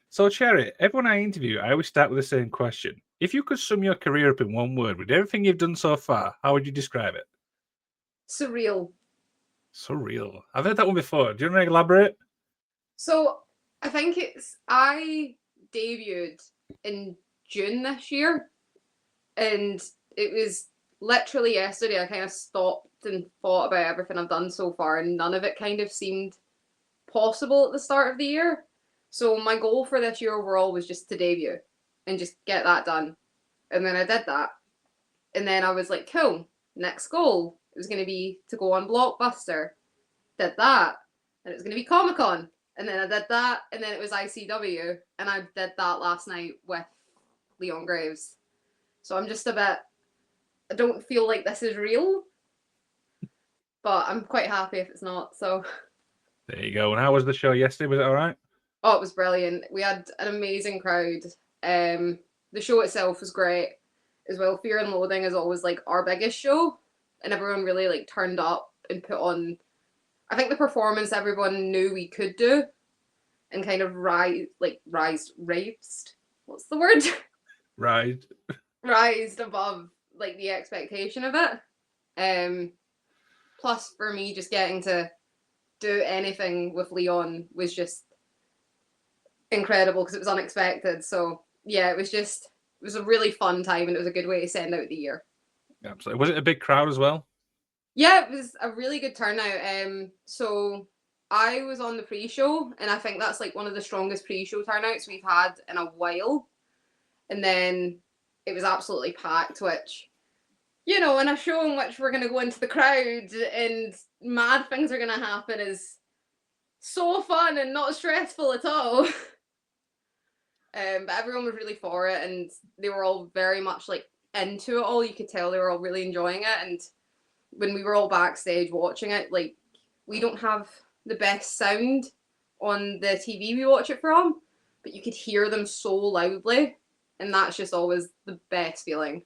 So, Cherry, everyone I interview, I always start with the same question. If you could sum your career up in one word with everything you've done so far, how would you describe it? Surreal. Surreal. I've heard that one before. Do you want to elaborate? So I think I debuted in June this year, and it was literally yesterday I kind of stopped and thought about everything I've done so far, and none of it kind of seemed possible at the start of the year. So my goal for this year overall was just to debut and just get that done. And then I did that. And then I was like, cool, next goal. It was going to be to go on Blockbuster. Did that. And it was going to be Comic Con. And then I did that. And then it was ICW. And I did that last night with Leon Graves. So I'm just a bit, I don't feel like this is real. But I'm quite happy if it's not. So. There you go. And how was the show yesterday? Was it all right? Oh, it was brilliant. We had an amazing crowd. The show itself was great as well. Fear and Loathing is always like our biggest show, and everyone really like turned up and put on. I think the performance everyone knew we could do, and kind of raised. What's the word? Rised above like the expectation of it. Plus, for me, just getting to do anything with Leon was just incredible because it was unexpected. So yeah, it was a really fun time, and it was a good way to send out the year. Absolutely. Was it a big crowd as well? Yeah, it was a really good turnout. So I was on the pre-show, and I think that's like one of the strongest pre-show turnouts we've had in a while. And then it was absolutely packed, which, you know, in a show in which we're going to go into the crowd and mad things are going to happen is so fun and not stressful at all. But everyone was really for it, and they were all very much like into it all. You could tell they were all really enjoying it. And when we were all backstage watching it, like, we don't have the best sound on the TV we watch it from, but you could hear them so loudly, and that's just always the best feeling.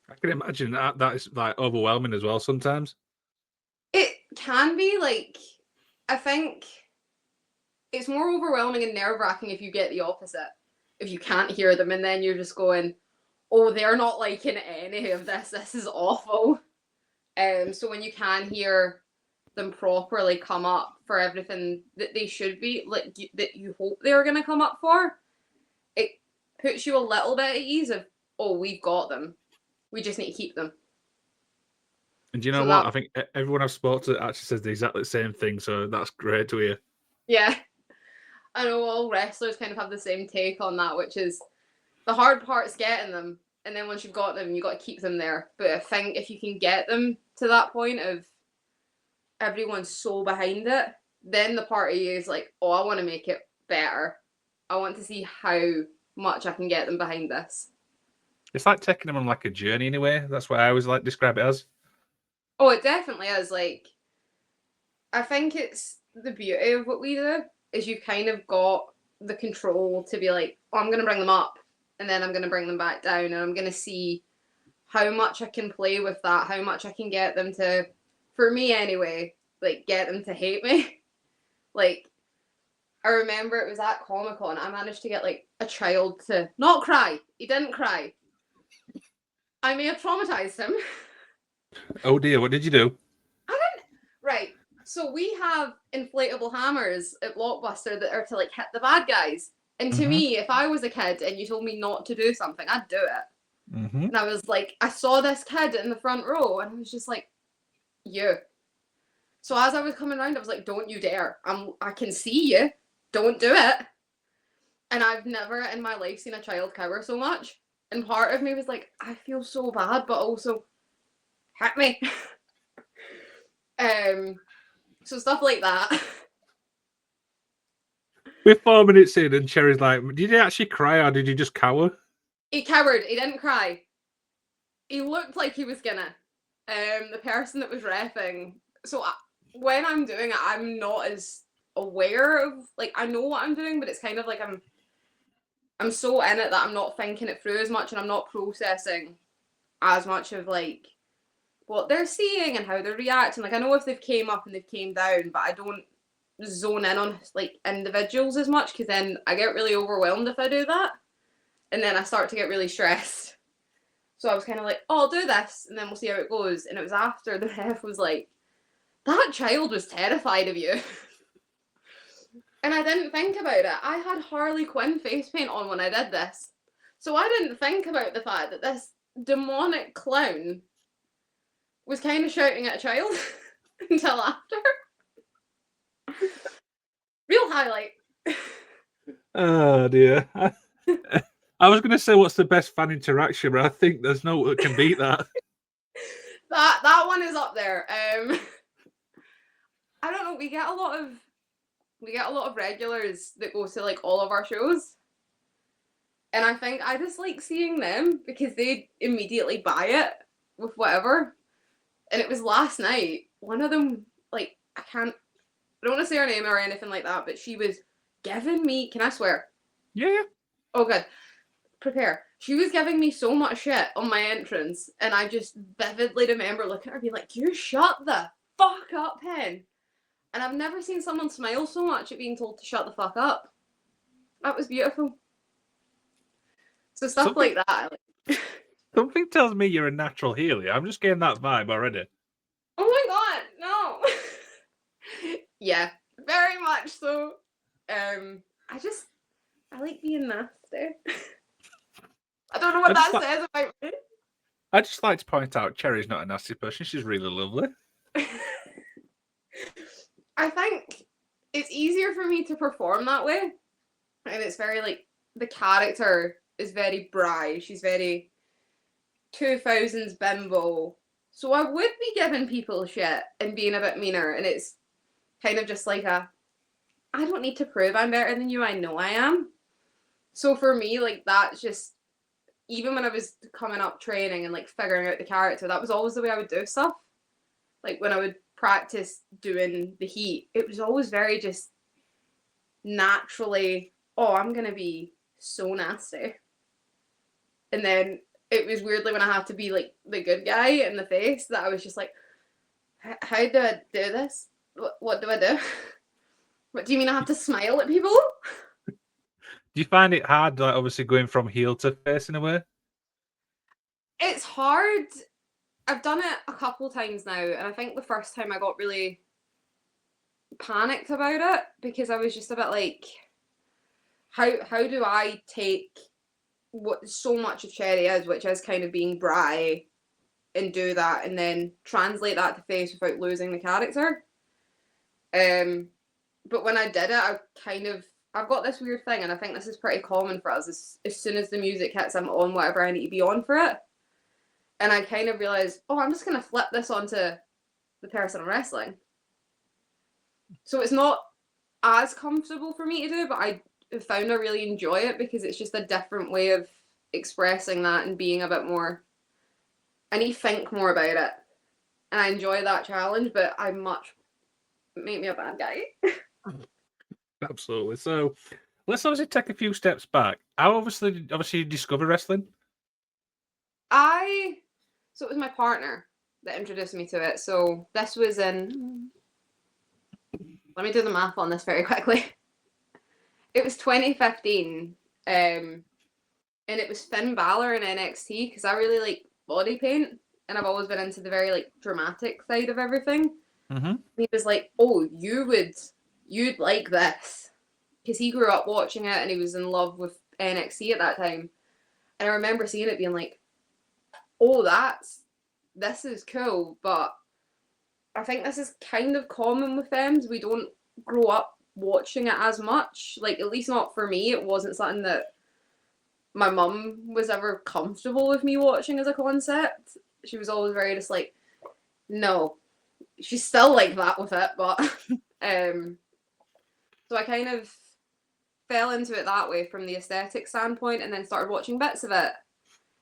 I can imagine that is like overwhelming as well sometimes. It can be, like, I think it's more overwhelming and nerve-wracking if you get the opposite. If you can't hear them and then you're just going, oh, they're not liking any of this. This is awful. So when you can hear them properly come up for everything that they should be, like, that you hope they're going to come up for, it puts you a little bit at ease of, oh, we've got them. We just need to keep them. And do you know So what? that, I think everyone I've spoken to actually says the exactly the same thing. So that's great to hear. yeah, I know all wrestlers kind of have the same take on that, which is the hard part is getting them. And then once you've got them, you've got to keep them there. But I think if you can get them to that point of everyone's so behind it, then the part of you is like, oh, I want to make it better. I want to see how much I can get them behind this. It's like taking them on like a journey in a way. That's what I always like to describe it as. Oh, it definitely is. Like, I think it's the beauty of what we do is you kind of got the control to be like, oh, I'm going to bring them up and then I'm going to bring them back down, and I'm going to see how much I can play with that, how much I can get them to, for me anyway, like, get them to hate me. Like, I remember it was at Comic Con, I managed to get like a child to not cry. He didn't cry. I may have traumatized him. Oh dear, what did you do? I didn't. Right. So we have inflatable hammers at Blockbuster that are to like hit the bad guys. And to me, if I was a kid and you told me not to do something, I'd do it. And I was like, I saw this kid in the front row, and I was just like, you. So as I was coming around, I was like, don't you dare. I can see you. Don't do it. And I've never in my life seen a child cower so much. And part of me was like, I feel so bad, but also, hit me. So stuff like that. We're 4 minutes in, and Cherry's like, "Did you actually cry, or did you just cower?" He cowered. He didn't cry. He looked like he was gonna. The person that was reffing. So when I'm doing it, I'm not as aware of, like, I know what I'm doing, but it's kind of like I'm so in it that I'm not thinking it through as much, and I'm not processing as much of like what they're seeing and how they're reacting. Like, I know if they've came up and they've came down, but I don't zone in on like individuals as much, because then I get really overwhelmed if I do that, and then I start to get really stressed. So I was kind of like, oh, I'll do this, and then we'll see how it goes. And it was after the ref was like, that child was terrified of you. And I didn't think about it. I had Harley Quinn face paint on when I did this. So I didn't think about the fact that this demonic clown was kind of shouting at a child until after. Real highlight. Oh dear. I was going to say, what's the best fan interaction, but I think there's no one that can beat that. That one is up there. I don't know. We get a lot of regulars that go to like all of our shows, and I think I just like seeing them because they immediately buy it with whatever. And it was last night. One of them, like, I don't want to say her name or anything like that, but she was giving me. Can I swear? Yeah. Oh, good. Prepare. She was giving me so much shit on my entrance, and I just vividly remember looking at her being like, you shut the fuck up, Hen. And I've never seen someone smile so much at being told to shut the fuck up. That was beautiful. So stuff like that. Something tells me you're a natural healer. I'm just getting that vibe already. Oh my god, no. Yeah, very much so. I like being nasty. I don't know what that says about me. I just like to point out Cherry's not a nasty person. She's really lovely. I think it's easier for me to perform that way. And it's very like, the character is very Bri. She's very 2000s bimbo. So I would be giving people shit and being a bit meaner. And it's kind of just like I don't need to prove I'm better than you. I know I am. So for me, like, that's just, even when I was coming up training and like figuring out the character, that was always the way I would do stuff. Like when I would practice doing the heat, it was always very just naturally, oh, I'm going to be so nasty. And then it was weirdly when I had to be like the good guy in the face that I was just like, how do I do this? What do I do? What do you mean I have to smile at people? Do you find it hard, like, obviously going from heel to face in a way? It's hard. I've done it a couple times now, and I think the first time I got really panicked about it because I was just a bit like, how do I take what so much of Cherry is, which is kind of being Bri, and do that and then translate that to face without losing the character. But when I did it, I've got this weird thing, and I think this is pretty common for us. As soon as the music hits, I'm on whatever I need to be on for it. And I kind of realized, oh, I'm just going to flip this onto the person I'm wrestling. So it's not as comfortable for me to do, but I found I really enjoy it because it's just a different way of expressing that and being a bit more, I need to think more about it. And I enjoy that challenge, but I much make me a bad guy. Absolutely. So let's obviously take a few steps back. How obviously you discovered wrestling? So it was my partner that introduced me to it. So this was in, let me do the math on this very quickly. It was 2015, and it was Finn Balor in NXT because I really like body paint, and I've always been into the very like dramatic side of everything. Mm-hmm. He was like, "Oh, you'd like this," because he grew up watching it and he was in love with NXT at that time. And I remember seeing it being like, "Oh, this is cool," but I think this is kind of common with them. We don't grow up watching it as much. Like, at least not for me. It wasn't something that my mum was ever comfortable with me watching as a concept. She was always very just like, no. She's still like that with it, but so I kind of fell into it that way from the aesthetic standpoint, and then started watching bits of it.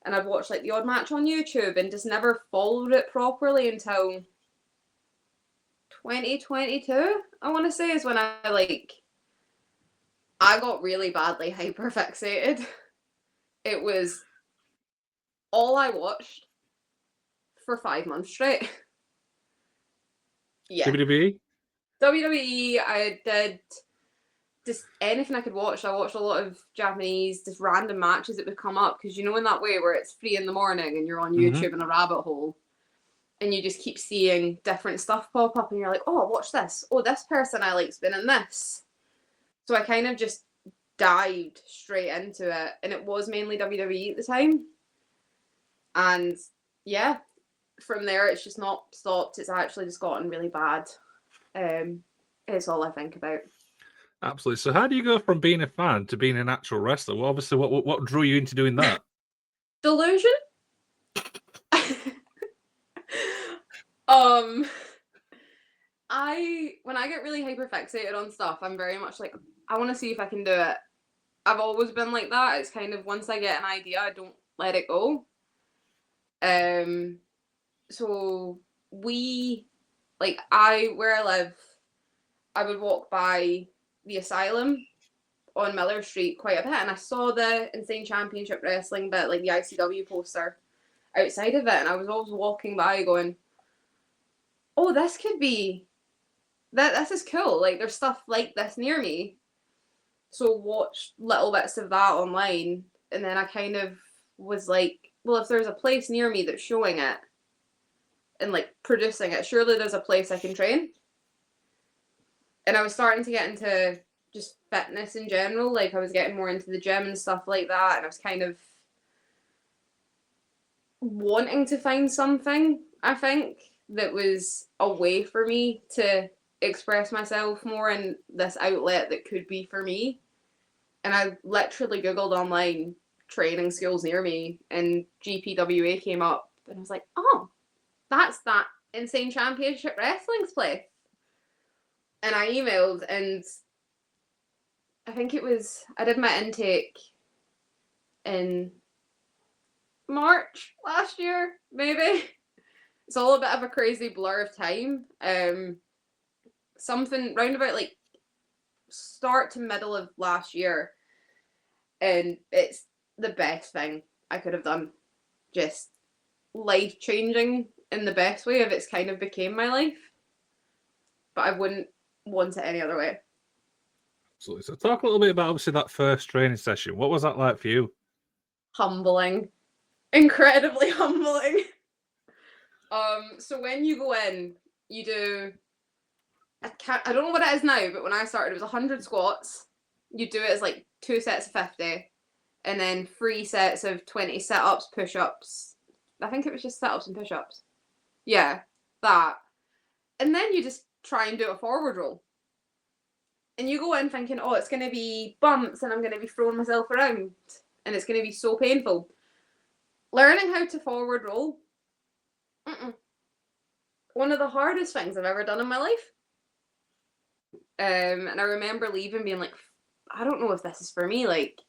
And I'd watch like the odd match on YouTube and just never followed it properly until 2022, I want to say, is when I got really badly hyperfixated. It was all I watched for 5 months straight. Yeah. GPWA? WWE, I did just anything I could watch. I watched a lot of Japanese, just random matches that would come up, because you know in that way where it's 3 in the morning and you're on YouTube in a rabbit hole and you just keep seeing different stuff pop up and you're like, oh, watch this. Oh, this person I like's been in this. So I kind of just dived straight into it, and it was mainly WWE at the time. And yeah, from there it's just not stopped. It's actually just gotten really bad. It's all I think about. Absolutely. So how do you go from being a fan to being an actual wrestler? Well, obviously, what drew you into doing that? Delusion. When I get really hyper fixated on stuff, I'm very much like, I want to see if I can do it. I've always been like that. It's kind of, once I get an idea, I don't let it go. So where I live, I would walk by the asylum on Miller Street quite a bit, and I saw the Insane Championship Wrestling bit, like the ICW poster outside of it, and I was always walking by going, oh, this could be, this is cool, like there's stuff like this near me. So watched little bits of that online, and then I kind of was like, well, if there's a place near me that's showing it and like producing it, surely there's a place I can train. And I was starting to get into just fitness in general. Like I was getting more into the gym and stuff like that, and I was kind of wanting to find something, I think, that was a way for me to express myself more in this outlet that could be for me. And I literally Googled online training schools near me, and GPWA came up, and I was like, oh, that's that Insane Championship Wrestling's place. And I emailed, and I think I did my intake in March last year, maybe. It's all a bit of a crazy blur of time. Something round about like start to middle of last year, and it's the best thing I could have done. Just life changing in the best way of it's kind of became my life, but I wouldn't want it any other way. Absolutely. So talk a little bit about obviously that first training session. What was that like for you? Humbling, incredibly humbling. So when you go in, you do, I don't know what it is now, but when I started, it was 100 squats. You do it as like 2 sets of 50, and then 3 sets of 20 sit-ups, push-ups. I think it was just sit-ups and push-ups. Yeah, that. And then you just try and do a forward roll. And you go in thinking, oh, it's going to be bumps and I'm going to be throwing myself around and it's going to be so painful. Learning how to forward roll, one of the hardest things I've ever done in my life. And I remember leaving being like, I don't know if this is for me. Like,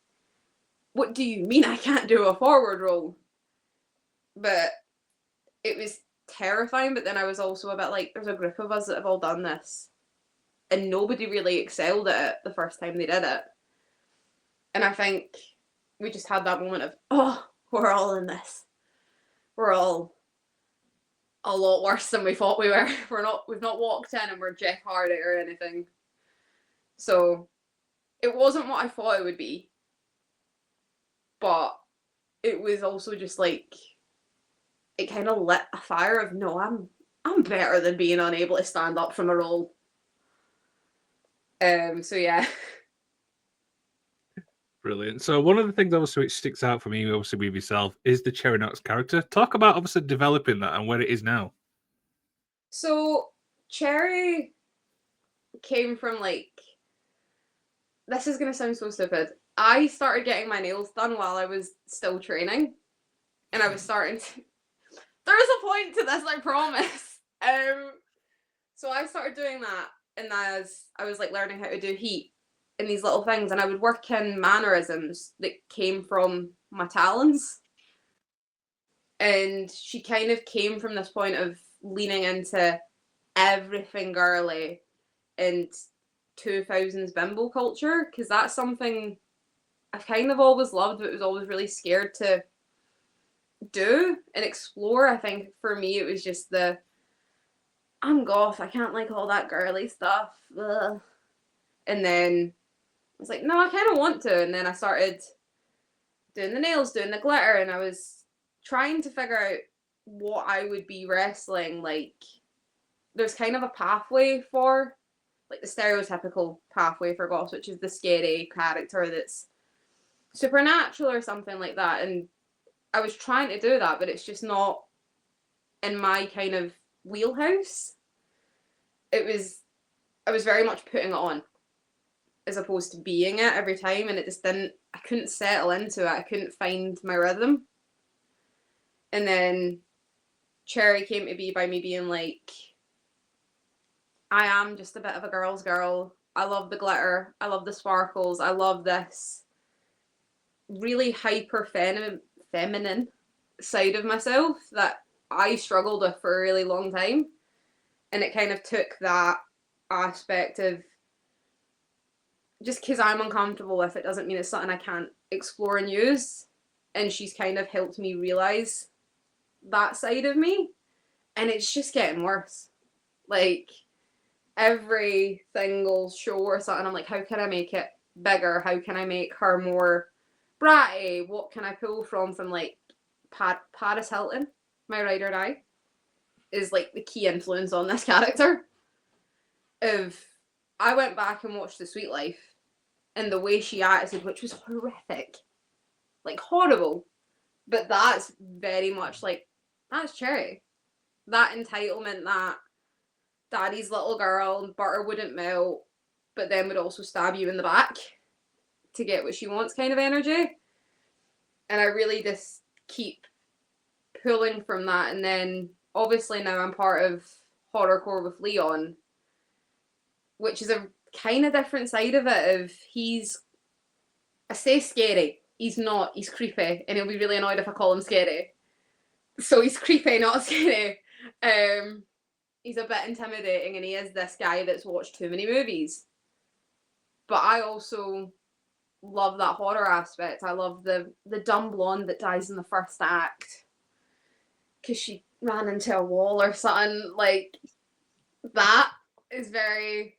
what do you mean I can't do a forward roll? But it was terrifying. But then I was also a bit like, there's a group of us that have all done this. And nobody really excelled at it the first time they did it. And I think we just had that moment of, oh, we're all in this. We're all a lot worse than we thought we were. We've not walked in and we're Jeff Hardy or anything. So it wasn't what I thought it would be. But it was also just like, it kind of lit a fire of, no, I'm better than being unable to stand up from a roll. So yeah. Brilliant. So one of the things obviously which sticks out for me, obviously with yourself, is the Cherry Knox character. Talk about obviously developing that and where it is now. So Cherry came from like, this is going to sound so stupid. I started getting my nails done while I was still training. And I was starting to, there's a point to this, I promise. So I started doing that, and as I was like learning how to do heat and these little things, and I would work in mannerisms that came from my talons. And she kind of came from this point of leaning into everything girly and 2000s bimbo culture, because that's something I've kind of always loved, but was always really scared to do and explore. I think for me it was just I'm goth, I can't like all that girly stuff. Ugh. And then I was like, no, I kind of want to. And then I started doing the nails, doing the glitter, and I was trying to figure out what I would be wrestling. Like, there's kind of a pathway for, like, the stereotypical pathway for goths, which is the scary character that's supernatural or something like that. And I was trying to do that, but it's just not in my kind of wheelhouse. I was very much putting it on as opposed to being it every time, and it just didn't, I couldn't settle into it. I couldn't find my rhythm. And then Cherry came to be by me being like, I am just a bit of a girl's girl. I love the glitter. I love the sparkles. I love this really hyper feminine side of myself that I struggled with for a really long time. And it kind of took that aspect of, just because I'm uncomfortable with it doesn't mean it's something I can't explore and use. And she's kind of helped me realize that side of me. And it's just getting worse. Like, every single show or something, I'm like, how can I make it bigger? How can I make her more bratty? What can I pull from like Paris Hilton, my ride or die, is like the key influence on this character. I went back and watched The Sweet Life, and the way she acted, which was horrific, like horrible, but that's very much like, that's Cherry. That entitlement, that daddy's little girl, butter wouldn't melt, but then would also stab you in the back to get what she wants kind of energy. And I really just keep pulling from that. And then obviously now I'm part of horrorcore with Leon, which is a kind of different side of it. Of he's, I say scary, he's not, he's creepy, and he'll be really annoyed if I call him scary. So he's creepy, not scary. He's a bit intimidating, and he is this guy that's watched too many movies. But I also love that horror aspect. I love the dumb blonde that dies in the first act because she ran into a wall or something. Like, that is very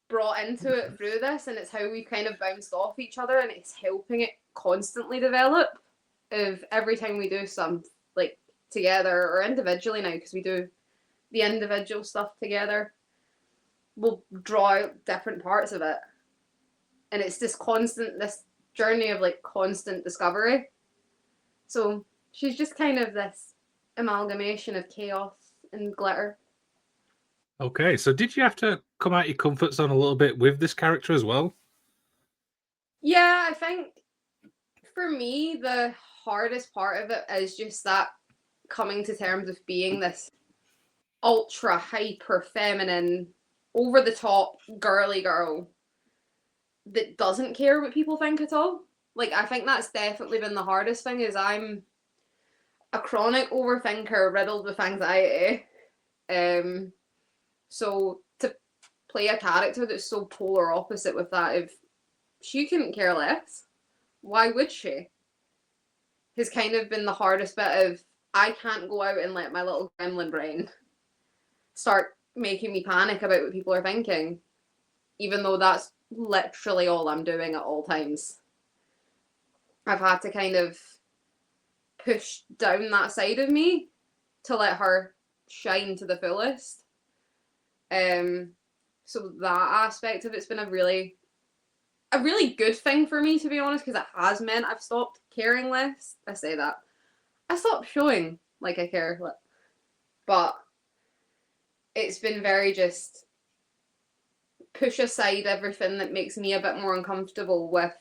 brought into it through this, and it's how we kind of bounced off each other, and it's helping it constantly develop. Of every time we do some, like, together or individually now, because we do the individual stuff together, we'll draw out different parts of it, and it's this journey of like constant discovery. So she's just kind of this amalgamation of chaos and glitter. Okay, so did you have to come out your comfort zone a little bit with this character as well? Yeah, I think for me the hardest part of it is just that coming to terms with being this ultra hyper feminine, over the top girly girl that doesn't care what people think at all. Like, I think that's definitely been the hardest thing, is I'm a chronic overthinker riddled with anxiety. So to play a character that's so polar opposite with that, if she couldn't care less, why would she? Has kind of been the hardest bit of, I can't go out and let my little gremlin brain start making me panic about what people are thinking, even though that's literally all I'm doing at all times. I've had to kind of push down that side of me to let her shine to the fullest. So that aspect of it's been a really good thing for me, to be honest, because it has meant I've stopped caring less. I say that. I stopped showing like I care, but it's been very just push aside everything that makes me a bit more uncomfortable with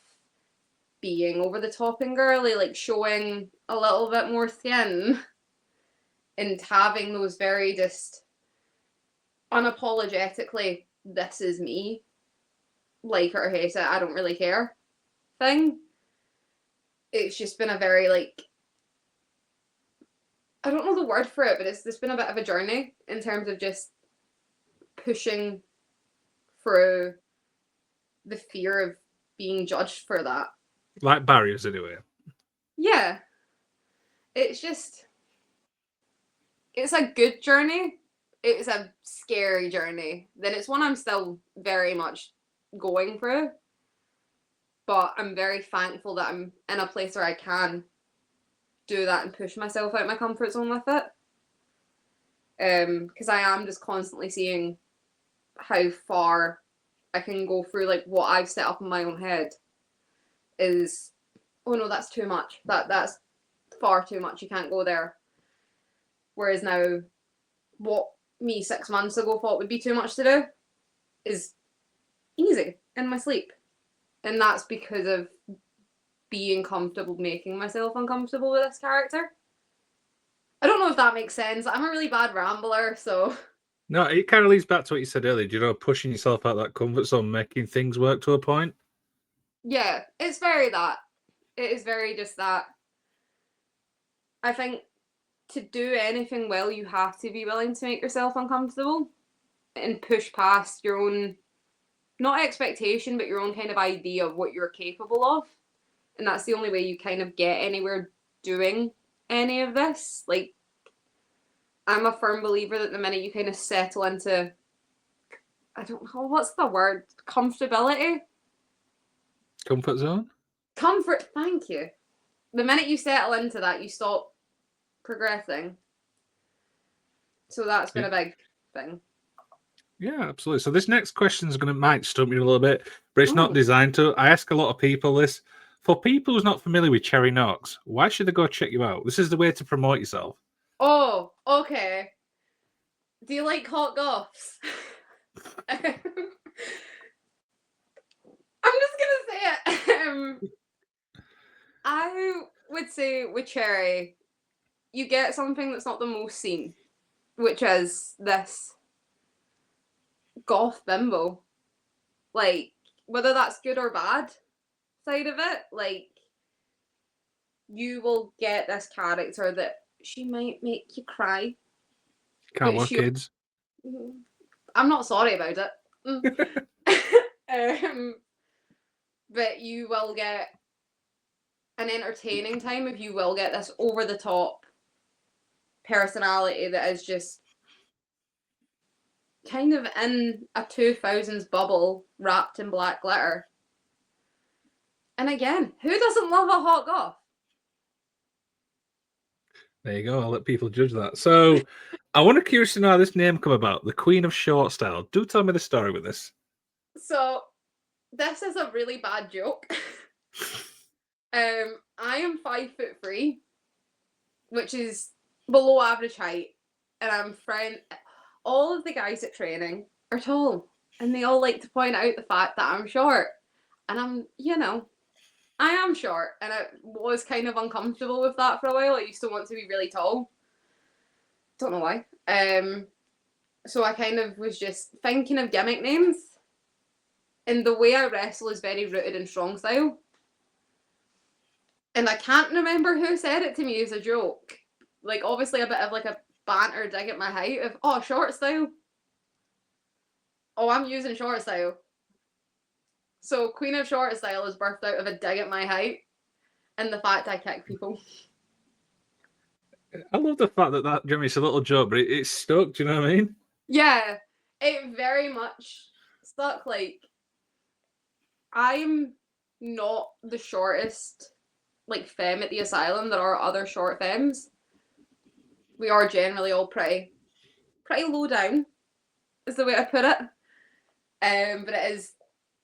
being over the top and girly, like showing a little bit more skin and having those very just unapologetically, this is me, like it or hate it, I don't really care thing. It's just been a very, like, I don't know the word for it, but it's been a bit of a journey in terms of just pushing through the fear of being judged for that. Like barriers, anyway. Yeah. It's a good journey, it was a scary journey. Then it's one I'm still very much going through. But I'm very thankful that I'm in a place where I can do that and push myself out my comfort zone with it. Because I am just constantly seeing how far I can go through, like, what I've set up in my own head is, oh no, that's too much. That's far too much. You can't go there. Whereas now, what me 6 months ago thought would be too much to do is easy in my sleep. And that's because of being comfortable making myself uncomfortable with this character. I don't know if that makes sense. I'm a really bad rambler, so... No, it kind of leads back to what you said earlier. Do you know, pushing yourself out that comfort zone, making things work to a point? Yeah, it's very that. It is very just that. I think to do anything well, you have to be willing to make yourself uncomfortable and push past your own, not expectation, but your own kind of idea of what you're capable of. And that's the only way you kind of get anywhere doing any of this. Like, I'm a firm believer that the minute you kind of settle into, I don't know, what's the word? Comfortability? Comfort zone? Comfort, thank you. The minute you settle into that, you stop progressing. So that's been a big thing. Yeah, absolutely. So this next question is might stump you a little bit, but it's not designed to. I ask a lot of people this. For people who's not familiar with Cherry Knox, why should they go check you out? This is the way to promote yourself. Oh, okay. Do you like hot goths? I'm just gonna say it. I would say with Cherry, you get something that's not the most seen, which is this goth bimbo. Like, whether that's good or bad side of it, like, you will get this character that she might make you cry. Can't work, kids. I'm not sorry about it. But you will get an entertaining time if you will get this over-the-top personality that is just kind of in a 2000s bubble wrapped in black glitter. And again, who doesn't love a hot goth? There you go. I'll let people judge that. So I want to curious to know how this name come about, the Queen of Short Style. Do tell me the story with this. So this is a really bad joke. I am 5'3", which is below average height, and all of the guys at training are tall, and they all like to point out the fact that I'm short, and I am short, and I was kind of uncomfortable with that for a while. I used to want to be really tall. Don't know why. So I kind of was just thinking of gimmick names, and the way I wrestle is very rooted in strong style. And I can't remember who said it to me as a joke. Like, obviously a bit of like a banter dig at my height of, oh, short style. Oh, I'm using short style. So Queen of Short Style is birthed out of a dig at my height and the fact I kick people. I love the fact that Jimmy's a little joke, but it's stuck. Do you know what I mean? Yeah, it very much stuck. Like, I'm not the shortest like femme at the asylum. There are other short femmes. We are generally all pretty low down, is the way I put it. But it is.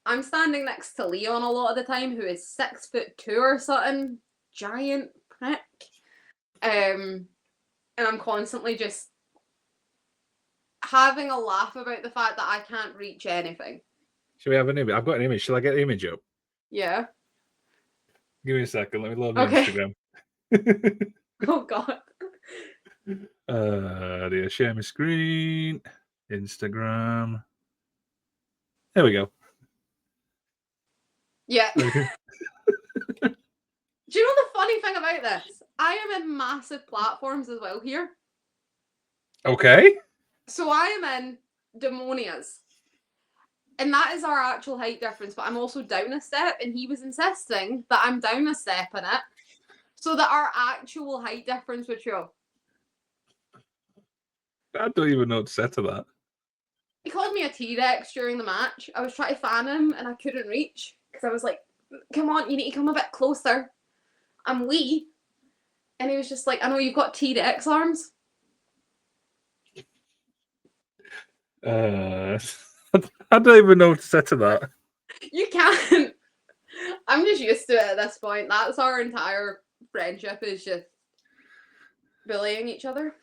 I'm standing next to Leon a lot of the time, who is 6'2" or something, giant prick. And I'm constantly just having a laugh about the fact that I can't reach anything. Should we have an image? I've got an image. Shall I get the image up? Yeah. Give me a second. Let me load my Instagram. Oh, God. Dear, share my screen. Instagram. There we go. Yeah. Do you know the funny thing about this? I am in massive platforms as well here. Okay. So I am in Demonia's. And that is our actual height difference, but I'm also down a step, and he was insisting that I'm down a step in it so that our actual height difference would show. I don't even know what to say to that. He called me a T-Rex during the match. I was trying to fan him and I couldn't reach because I was like, come on, you need to come a bit closer. I'm wee. And he was just like, I know you've got T-Rex arms. I don't even know what to say to that. You can't. I'm just used to it at this point. That's our entire friendship, is just bullying each other.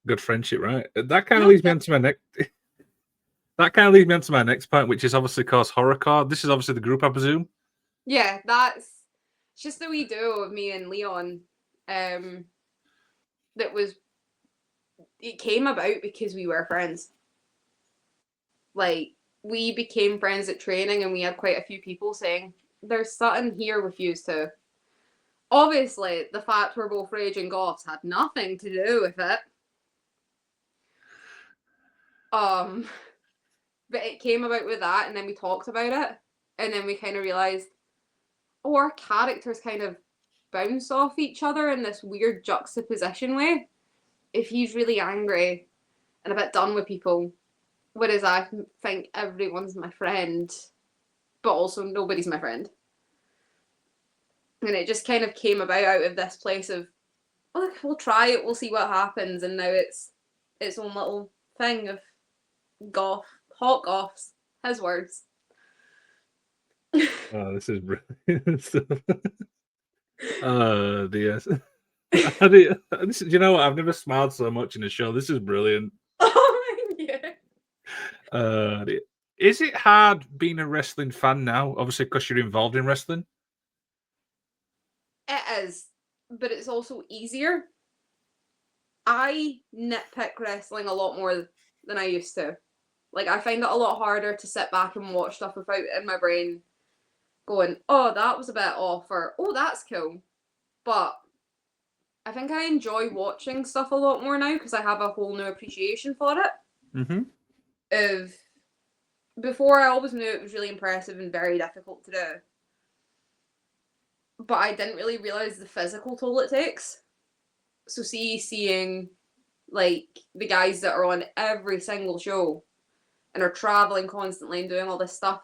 Good friendship, right? That kind of leads me on to my next. That kind of leads me on to my next point, which is obviously called horrorcore. This is obviously the group, I presume. Yeah, that's just the wee duo of me and Leon. That was, it came about because we were friends. Like, we became friends at training and we had quite a few people saying, there's something here with you two. Obviously, the fact we're both raging Goths had nothing to do with it. But it came about with that, and then we talked about it, and then we kind of realised, oh, our characters kind of bounce off each other in this weird juxtaposition way. If he's really angry and a bit done with people, whereas I think everyone's my friend, but also nobody's my friend. And it just kind of came about out of this place of, oh, we'll try it, we'll see what happens, and now it's its own little thing of goth, hot goths, his words. Oh, this is brilliant. Dear. You know what? I've never smiled so much in a show. This is brilliant. Oh, yeah. Dear. Is it hard being a wrestling fan now? Obviously, because you're involved in wrestling. It is, but it's also easier. I nitpick wrestling a lot more than I used to. Like, I find it a lot harder to sit back and watch stuff without in my brain going, oh, that was a bit off, or oh, that's cool. But I think I enjoy watching stuff a lot more now because I have a whole new appreciation for it. Mm-hmm. Of before, I always knew it was really impressive and very difficult to do, but I didn't really realize the physical toll it takes. So seeing like the guys that are on every single show and are traveling constantly and doing all this stuff,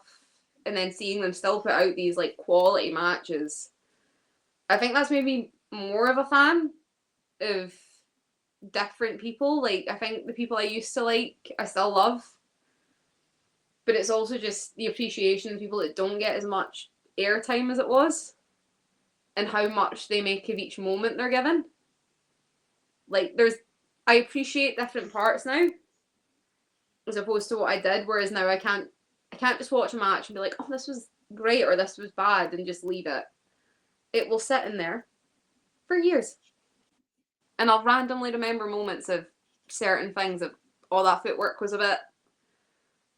and then seeing them still put out these like quality matches, I think that's maybe more of a fan of different people. Like, I think the people I used to like, I still love. But it's also just the appreciation of people that don't get as much airtime as it was, and how much they make of each moment they're given. Like, I appreciate different parts now, as opposed to what I did, whereas now I can't just watch a match and be like, oh, this was great or this was bad, and just leave it. It will sit in there for years. And I'll randomly remember moments of certain things of, oh, that footwork was a bit,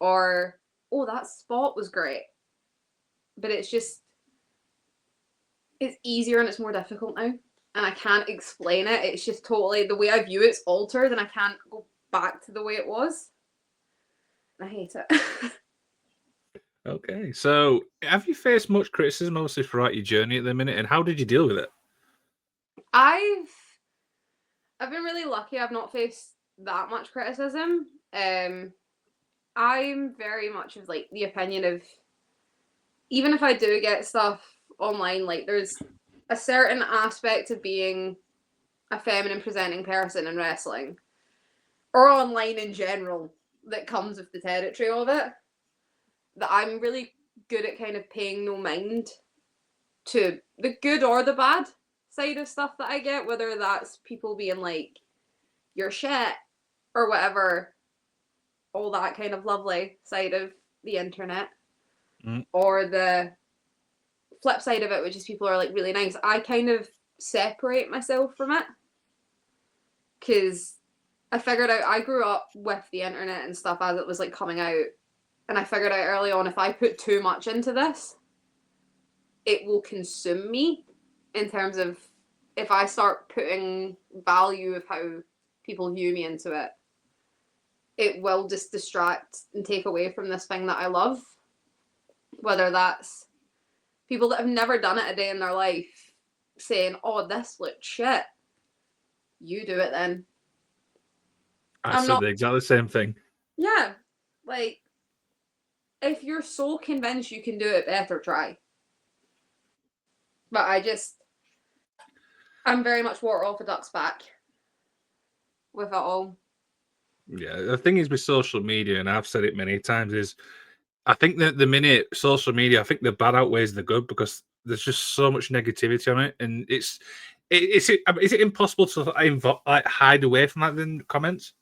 or, oh, that spot was great. But it's easier and it's more difficult now. And I can't explain it. It's just totally, the way I view it's altered and I can't go back to the way it was. I hate it. Okay, so have you faced much criticism, obviously, throughout your journey at the minute, and how did you deal with it? I've been really lucky. I've not faced that much criticism. I'm very much of like the opinion of, even if I do get stuff online, like there's a certain aspect of being a feminine presenting person in wrestling or online in general that comes with the territory of it, that I'm really good at kind of paying no mind to the good or the bad side of stuff that I get, whether that's people being like, you're shit or whatever, all that kind of lovely side of the internet, or the flip side of it, which is people are like really nice. I kind of separate myself from it because I figured out, I grew up with the internet and stuff as it was like coming out, and I figured out early on, if I put too much into this, it will consume me, in terms of if I start putting value of how people view me into it, it will just distract and take away from this thing that I love. Whether that's people that have never done it a day in their life saying, oh, this looks shit. You do it then. I said the exactly same thing. Yeah, like, if you're so convinced you can do it, better try. But I'm very much water off a duck's back with it all. Yeah, the thing is with social media, and I've said it many times, is I think that the minute social media, I think the bad outweighs the good because there's just so much negativity on it, and is it impossible to like hide away from that in comments?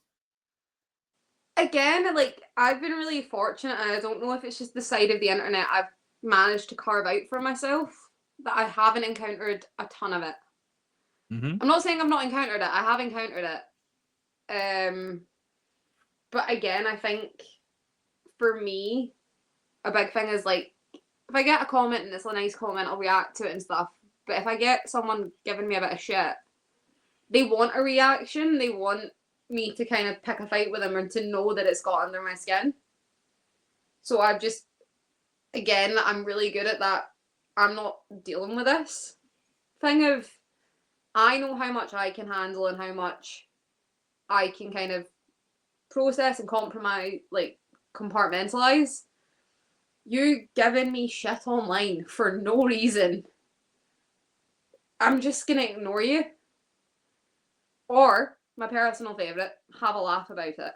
Again, like, I've been really fortunate, and I don't know if it's just the side of the internet I've managed to carve out for myself, that I haven't encountered a ton of it. Mm-hmm. I'm not saying I've not encountered it. I have encountered it. But again, I think for me, a big thing is like, if I get a comment and it's a nice comment, I'll react to it and stuff. But if I get someone giving me a bit of shit, they want a reaction. They want me to kind of pick a fight with them and to know that it's got under my skin. So I've just, again, I'm really good at that. I'm not dealing with this thing of, I know how much I can handle and how much I can kind of process and compartmentalize. You giving me shit online for no reason, I'm just gonna ignore you. Or, my personal favourite, have a laugh about it.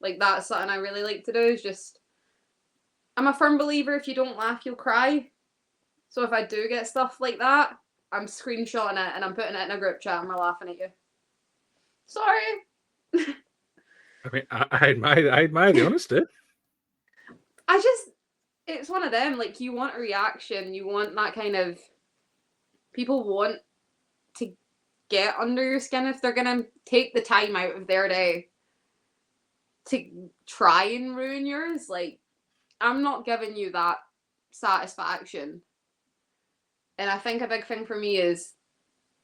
Like, that's something I really like to do, is just, I'm a firm believer if you don't laugh, you'll cry. So if I do get stuff like that, I'm screenshotting it and I'm putting it in a group chat and we're laughing at you. Sorry. I mean, I admire the honesty. It's one of them, like, you want a reaction, you want that kind of, people want to get under your skin if they're gonna take the time out of their day to try and ruin yours. Like, I'm not giving you that satisfaction. And I think a big thing for me is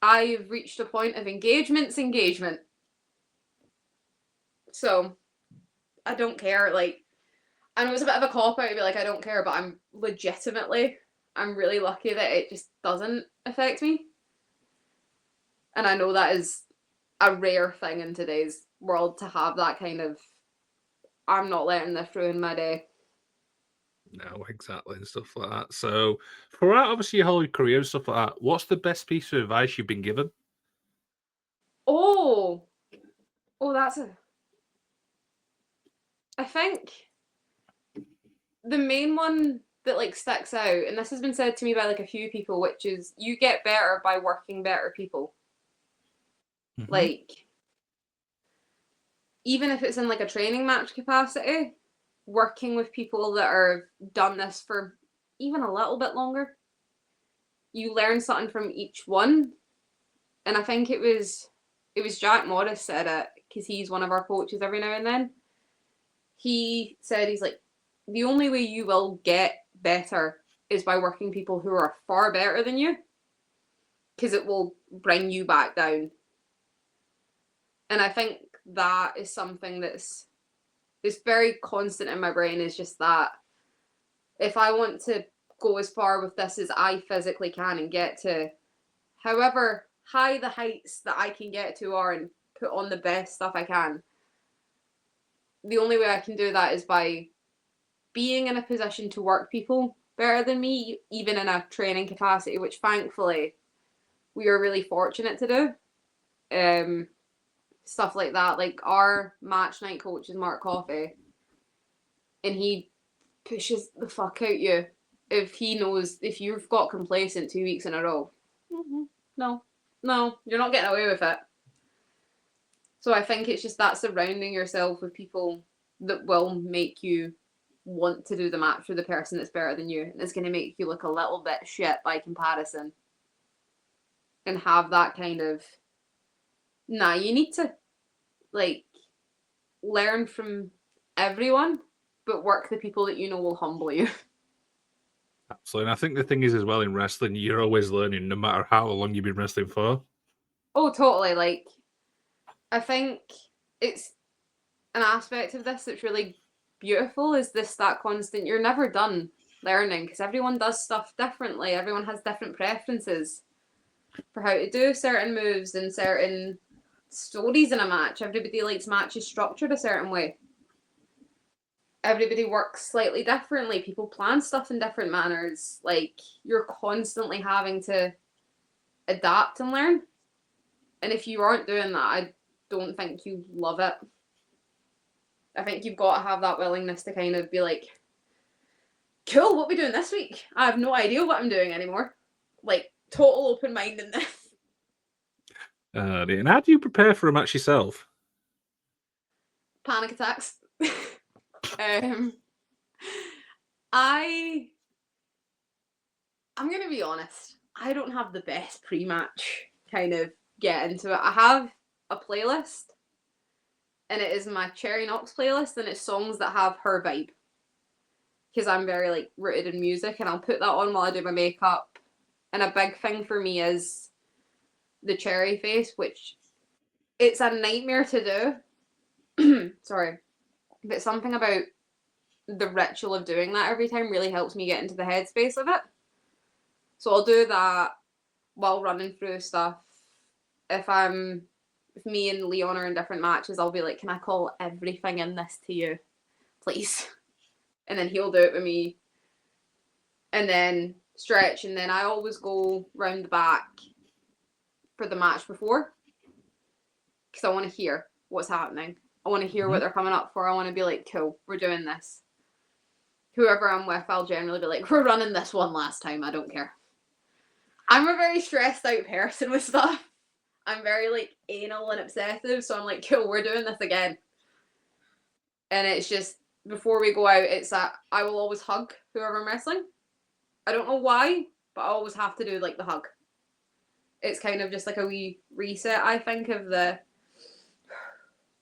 I've reached a point of engagement's engagement. So I don't care. Like, I know it's a bit of a cop out to be like, I don't care, but I'm really lucky that it just doesn't affect me. And I know that is a rare thing in today's world, to have that kind of, I'm not letting this ruin my day. No, exactly, and stuff like that. So, throughout obviously your whole career and stuff like that, what's the best piece of advice you've been given? Oh, that's I think the main one that like sticks out, and this has been said to me by like a few people, which is, you get better by working better people. Mm-hmm. Like, even if it's in like a training match capacity, working with people that are done this for even a little bit longer, you learn something from each one. And I think it was Jack Morris said it, because he's one of our coaches every now and then. He said, he's like, the only way you will get better is by working people who are far better than you, because it will bring you back down. And I think that is something that's very constant in my brain, is just that if I want to go as far with this as I physically can and get to however high the heights that I can get to are and put on the best stuff I can, the only way I can do that is by being in a position to work people better than me, even in a training capacity, which thankfully we are really fortunate to do. Stuff like that. Like, our match night coach is Mark Coffey, and he pushes the fuck out you if he knows, if you've got complacent 2 weeks in a row. Mm-hmm. No, you're not getting away with it. So I think it's just that surrounding yourself with people that will make you want to do the match with the person that's better than you, and it's going to make you look a little bit shit by comparison, and have that kind of, you need to like learn from everyone, but work the people that you know will humble you. Absolutely. And I think the thing is as well, in wrestling, you're always learning, no matter how long you've been wrestling for. Oh, totally. Like, I think it's an aspect of this that's really beautiful, is that constant, you're never done learning, because everyone does stuff differently. Everyone has different preferences for how to do certain moves and certain stories in a match. Everybody likes matches structured a certain way. Everybody works slightly differently. People plan stuff in different manners. Like, you're constantly having to adapt and learn. And if you aren't doing that, I don't think you love it. I think you've got to have that willingness to kind of be like, cool, what are we doing this week? I have no idea what I'm doing anymore. Like, total open-mindedness. And how do you prepare for a match yourself? Panic attacks. I'm gonna be honest. I don't have the best pre-match kind of get into it. I have a playlist, and it is my Cherry Knox playlist, and it's songs that have her vibe. Because I'm very like rooted in music, and I'll put that on while I do my makeup. And a big thing for me is the cherry face, which it's a nightmare to do. Sorry. But something about the ritual of doing that every time really helps me get into the headspace of it. So I'll do that while running through stuff. If me and Leon are in different matches, I'll be like, can I call everything in this to you, please? And then he'll do it with me. And then stretch, and then I always go round the back for the match before. Because I want to hear what's happening. I want to hear what they're coming up for. I want to be like, cool, we're doing this. Whoever I'm with, I'll generally be like, we're running this one last time, I don't care. I'm a very stressed out person with stuff. I'm very like anal and obsessive, so I'm like, cool, we're doing this again. And it's just, before we go out, it's that I will always hug whoever I'm wrestling. I don't know why, but I always have to do like the hug. It's kind of just like a wee reset, I think, of the,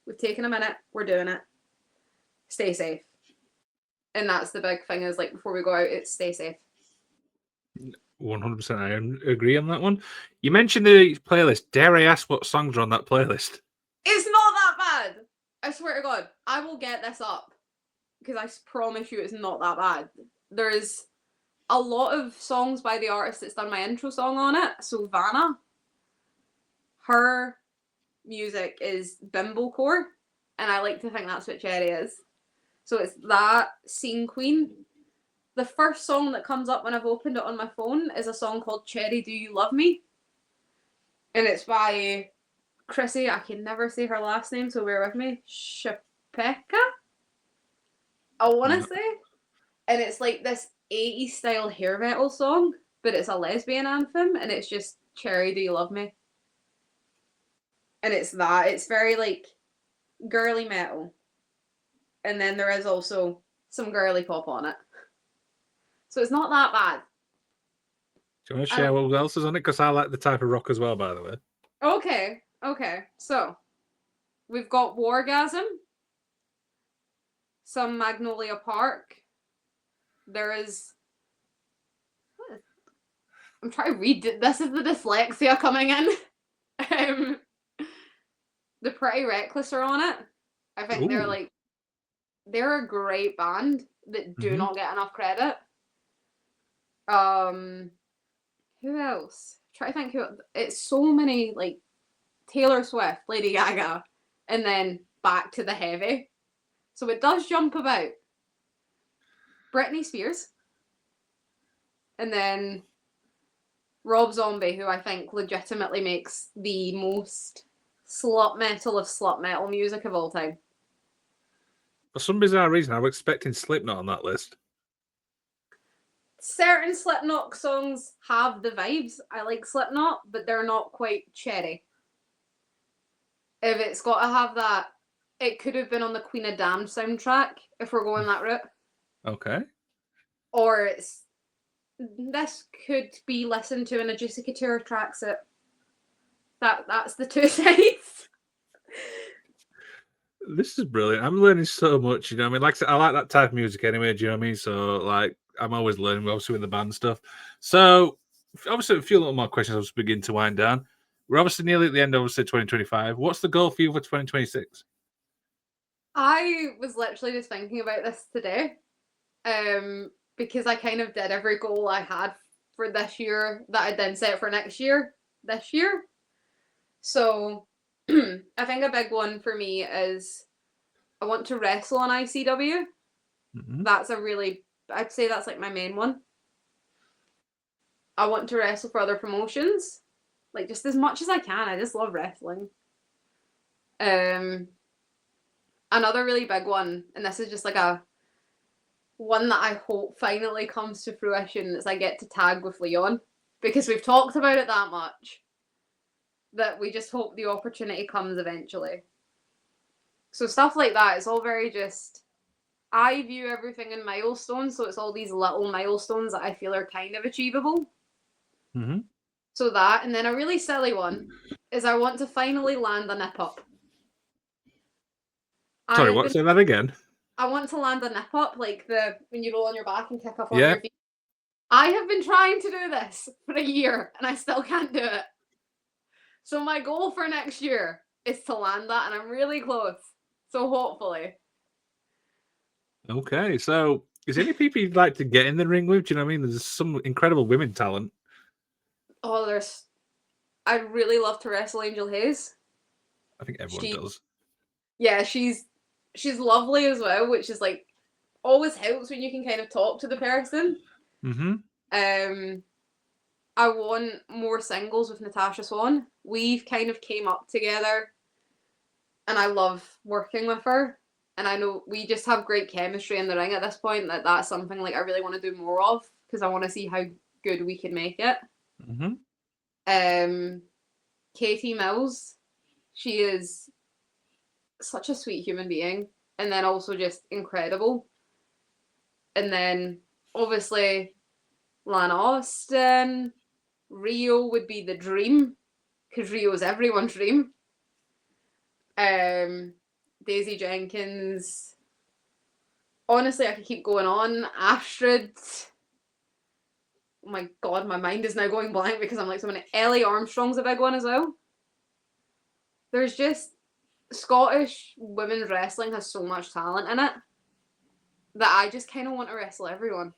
we've taken a minute, we're doing it. Stay safe. And that's the big thing is like before we go out, it's stay safe. 100%, I agree on that one. You mentioned the playlist. Dare I ask what songs are on that playlist? It's not that bad. I swear to God, I will get this up because I promise you it's not that bad. There's a lot of songs by the artist that's done my intro song on it. So Vanna, her music is bimblecore, and I like to think that's what Cherry is. So it's that, Scene Queen. The first song that comes up when I've opened it on my phone is a song called Cherry Do You Love Me? And it's by Chrissy, I can never say her last name, so bear with me. Shapeka? I want to say. And it's like this 80s style hair metal song, but it's a lesbian anthem, and it's just Cherry Do You Love Me? And it's that. It's very like girly metal. And then there is also some girly pop on it. So it's not that bad. Do you want to share what else is on it? Because I like the type of rock as well, by the way. Okay. So, we've got Wargasm, some Magnolia Park. There is... I'm trying to read it. This is the dyslexia coming in. The Pretty Reckless are on it. I think they're a great band that do not get enough credit. Who else? Try to think who. It's so many, like Taylor Swift, Lady Gaga, and then back to the heavy. So it does jump about. Britney Spears, and then Rob Zombie, who I think legitimately makes the most slut metal of slut metal music of all time. For some bizarre reason, I was expecting Slipknot on that list. Certain Slipknot songs have the vibes. I like Slipknot, but they're not quite Cherry. If it's got to have that, it could have been on the Queen of Damned soundtrack, if we're going that route. Okay. Or this could be listened to in a Juicy Couture tracksuit. That's the two sides. This is brilliant. I'm learning so much, you know what I mean? Like I said, I like that type of music anyway, do you know what I mean? So, like, I'm always learning, obviously, with the band stuff. So, obviously, a few little more questions. I'll just begin to wind down. We're obviously nearly at the end, obviously, 2025. What's the goal for you for 2026? I was literally just thinking about this today. Because I kind of did every goal I had for this year that I then set for next year, this year. So, I think a big one for me is I want to wrestle on ICW. That's I'd say that's like my main one. I want to wrestle for other promotions, like just as much as I can. I just love wrestling. Another really big one, and this is just like a one that I hope finally comes to fruition, is I get to tag with Leon, because we've talked about it that much that we just hope the opportunity comes eventually. So stuff like that, it's all very just, I view everything in milestones, so it's all these little milestones that I feel are kind of achievable. So that, and then a really silly one is I want to finally land a nip up. Sorry, what? Say that again. I want to land a nip up, like when you roll on your back and kick up on your feet. I have been trying to do this for a year and I still can't do it. So my goal for next year is to land that, and I'm really close. So hopefully. Okay, so is there any people you'd like to get in the ring with? Do you know what I mean? There's some incredible women talent. Oh, I'd really love to wrestle Angel Hayes. I think everyone does. Yeah, she's lovely as well, which is like always helps when you can kind of talk to the person. I want more singles with Natasha Swan. We've kind of came up together and I love working with her. And I know we just have great chemistry in the ring at this point. That's something like I really want to do more of, because I want to see how good we can make it. Katie Mills, she is such a sweet human being, and then also just incredible. And then obviously Lana Austin, Rio would be the dream, because Rio is everyone's dream. Daisy Jenkins. Honestly, I could keep going on. Astrid. Oh my god, my mind is now going blank because I'm like so many. Ellie Armstrong's a big one as well. There's just Scottish women's wrestling has so much talent in it that I just kind of want to wrestle everyone.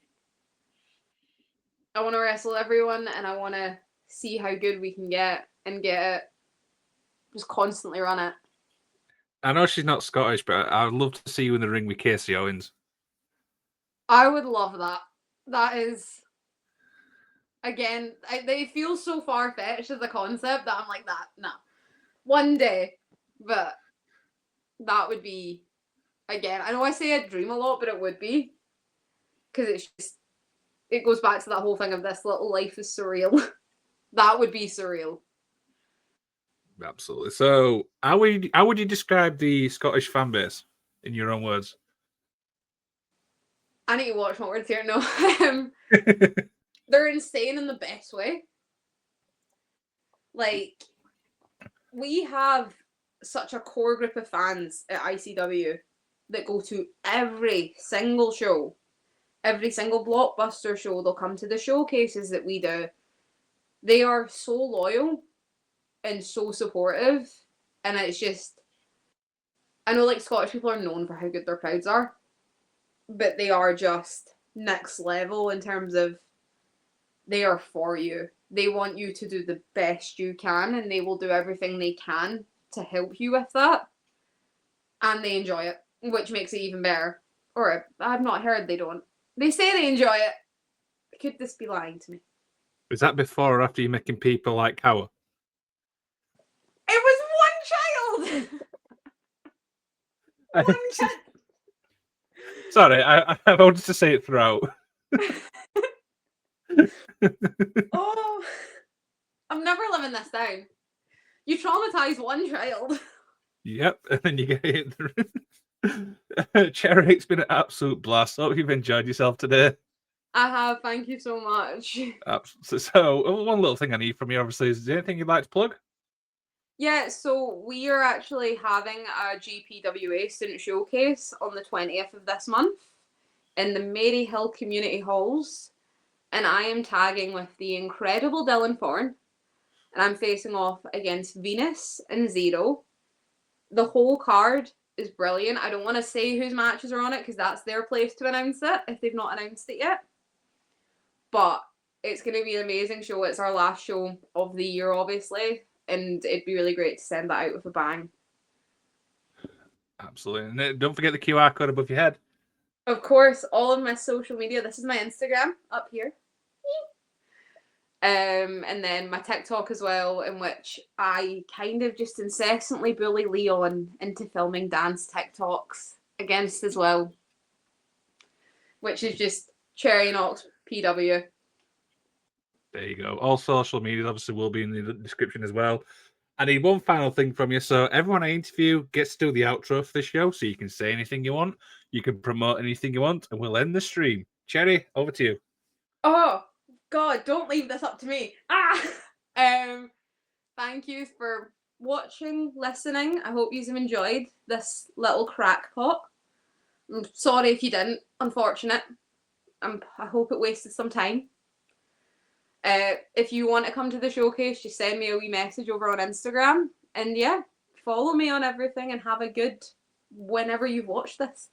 I want to wrestle everyone, and I want to see how good we can get and get it. Just constantly run it. I know she's not Scottish, but I'd love to see you in the ring with Casey Owens. I would love that. That is, again, they feel so far-fetched as a concept that I'm like, that, no. One day. But that would be, again, I know I say a dream a lot, but it would be. Because it's just, it goes back to that whole thing of this little life is surreal. That would be surreal. Absolutely. So, how would you describe the Scottish fan base in your own words? I need to watch my words here. No, they're insane in the best way. Like, we have such a core group of fans at ICW that go to every single show, every single blockbuster show. They'll come to the showcases that we do. They are so loyal and so supportive, and it's just, I know like Scottish people are known for how good their crowds are, but they are just next level in terms of they are for you. They want you to do the best you can, and they will do everything they can to help you with that, and they enjoy it, which makes it even better. Or I've not heard they don't. They say they enjoy it. Could this be lying to me? Is that before or after you making people like Cower? It was one child. One child. Sorry, I wanted to say it throughout. Oh, I'm never living this down. You traumatize one child. Yep, and then you get hit. Cherry, it's been an absolute blast. Hope you've enjoyed yourself today. I have. Thank you so much. So, one little thing I need from you, obviously, is there anything you'd like to plug? Yeah, so we are actually having a GPWA student showcase on the 20th of this month in the Maryhill Community Halls. And I am tagging with the incredible Dylan Thorne. And I'm facing off against Venus and Zero. The whole card is brilliant. I don't want to say whose matches are on it because that's their place to announce it if they've not announced it yet. But it's going to be an amazing show. It's our last show of the year, obviously. and it'd be really great to send that out with a bang. Absolutely. And don't forget the QR code above your head. Of course, all of my social media. This is my Instagram up here. And then my TikTok as well, in which I kind of just incessantly bully Leon into filming dance TikToks against as well, which is just Cherry Knox PW. There you go. All social media obviously will be in the description as well. I need one final thing from you. So everyone I interview gets to do the outro for the show, so you can say anything you want, you can promote anything you want, and we'll end the stream. Cherry, over to you. Oh God, don't leave this up to me. Thank you for watching, listening. I hope you've enjoyed this little crackpot. I'm sorry if you didn't. Unfortunate. I hope it wasted some time. If you want to come to the showcase, just send me a wee message over on Instagram. And yeah, follow me on everything and have a good whenever you've watched this.